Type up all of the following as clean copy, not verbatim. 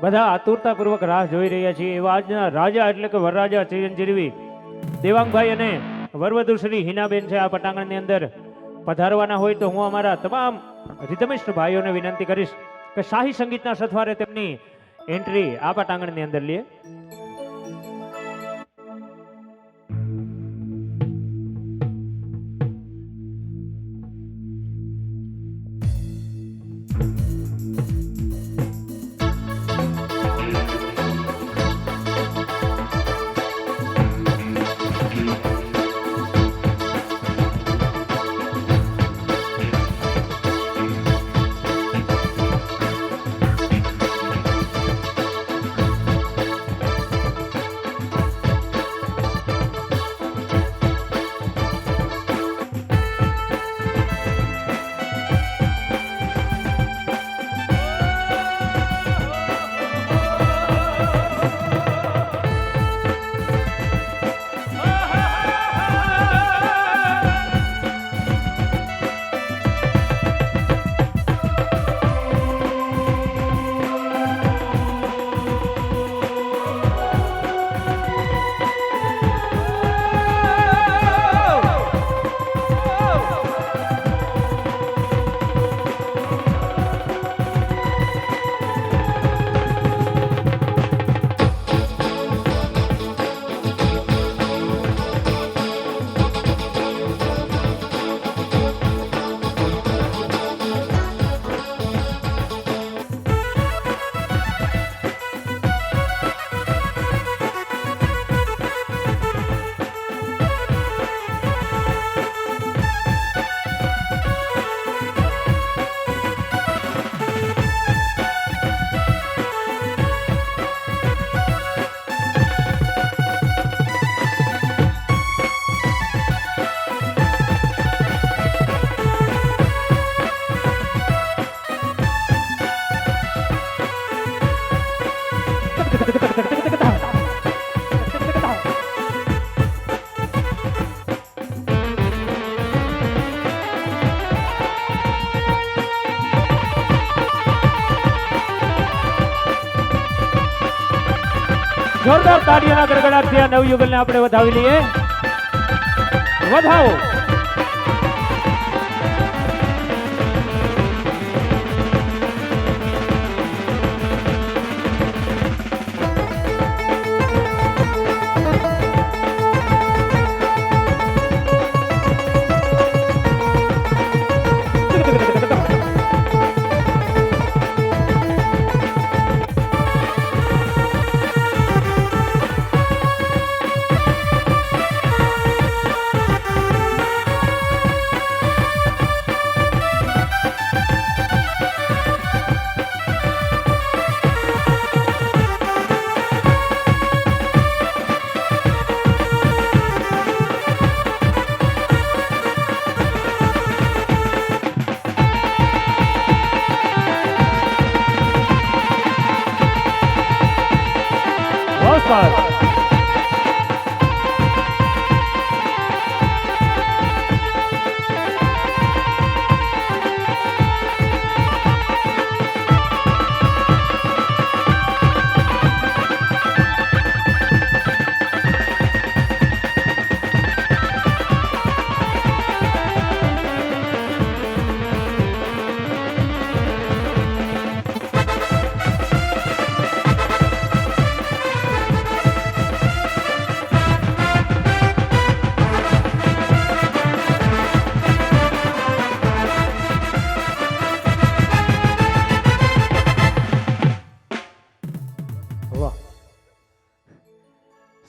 બધા આતુરતાપૂર્વક રાહ જોઈ રહ્યા છીએ એવા આજના રાજા એટલે કે વરરાજા ચિરંજીવી દેવાંગભાઈ અને વરવધુ શ્રી હિનાબેન છે આ પટાંગણની અંદર પધારવાના હોય તો હું અમારા તમામ રિધમિસ્ટ ભાઈઓને વિનંતી કરીશ કે શાહી સંગીતના સથવારે તેમની એન્ટ્રી આ પટાંગણની અંદર લે. જોરદાર તાળીઓના ગડગડાટથી આ નવયુગલને આપણે વધાવી લઈએ. વધાવો.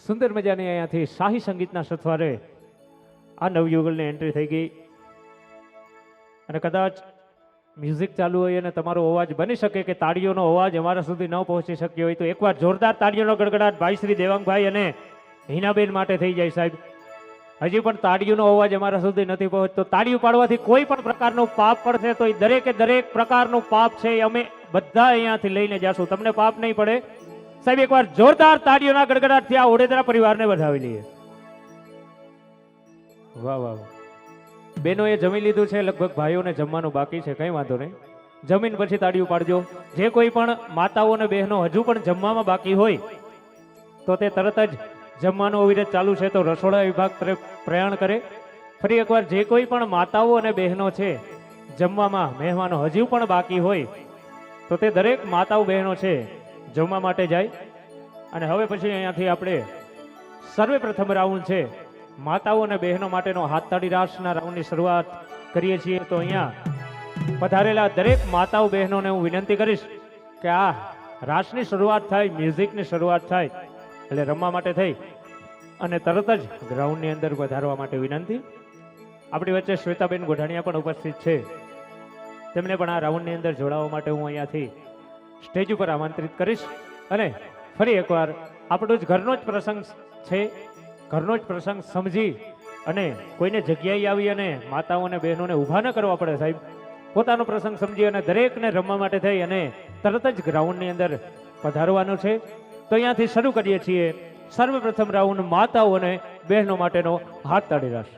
સુંદર મજાની અહીંયાથી શાહી સંગીતના સથવારે આ નવયુગલની એન્ટ્રી થઈ ગઈ અને કદાચ મ્યુઝિક ચાલુ હોય અને તમારો અવાજ બની શકે કે તાળીઓનો અવાજ અમારા સુધી ન પહોંચી શક્યો હોય તો એકવાર જોરદાર તાળીઓનો ગડગડાટ ભાઈ શ્રી દેવાંગભાઈ અને હિનાબેન માટે થઈ જાય સાહેબ. હજી પણ તાળીઓનો અવાજ અમારા સુધી નથી પહોંચતો. તાળીઓ પાડવાથી કોઈ પણ પ્રકારનો પાપ પડશે તો એ દરેકે દરેક પ્રકારનું પાપ છે અમે બધા અહીંયાથી લઈને જાશું, તમને પાપ નહીં પડે. સાહેબ એકવાર જોરદાર તાળીઓના ગડગડાટથી આ ઓડેદરા પરિવારને વધાવી લઈએ. વાહ વાહ. બહેનોએ જમી લીધું છે, લગભગ ભાઈઓને જમવાનું બાકી છે, કંઈ વાંધો નહીં. જમીન પછી તાળીઓ પાડજો. જે કોઈ પણ માતાઓ અને બહેનો હજુ પણ જમવામાં બાકી હોય તો તે તરત જ જમવાનું અવિરત ચાલુ છે તો રસોડા વિભાગ તરફ પ્રયાણ કરે. ફરી એકવાર જે કોઈ પણ માતાઓ અને બહેનો છે જમવામાં મહેમાનો હજુ પણ બાકી હોય તો તે દરેક માતાઓ બહેનો છે જમવા માટે જાય. અને હવે પછી અહીંયાથી આપણે સર્વે પ્રથમ રાઉન્ડ છે માતાઓ અને બહેનો માટેનો હાથતાળી રાસના રાઉન્ડની શરૂઆત કરીએ છીએ. તો અહીંયા પધારેલા દરેક માતાઓ બહેનોને હું વિનંતી કરીશ કે આ રાસની શરૂઆત થાય, મ્યુઝિકની શરૂઆત થાય એટલે રમવા માટે થઈ અને તરત જ ગ્રાઉન્ડની અંદર પધારવા માટે વિનંતી. આપણી વચ્ચે શ્વેતાબેન ગોઢાણીયા પણ ઉપસ્થિત છે, તેમને પણ આ રાઉન્ડની અંદર જોડાવા માટે હું અહીંયાથી સ્ટેજ ઉપર આમંત્રિત કરીશ. અને ફરી એકવાર આપણો જ ઘરનો જ પ્રસંગ છે, ઘરનો જ પ્રસંગ સમજી અને કોઈને જગ્યાએ આવી અને માતાઓ અને બહેનોને ઊભા ન કરવા પડે સાહેબ. પોતાનો પ્રસંગ સમજી અને દરેકને રમવા માટે થઈ અને તરત જ ગ્રાઉન્ડની અંદર પધારવાનું છે. તો અહીંયાથી શરૂ કરીએ છીએ સર્વપ્રથમ રાઉન્ડ માતાઓ અને બહેનો માટેનો હાથતાળી રાસ.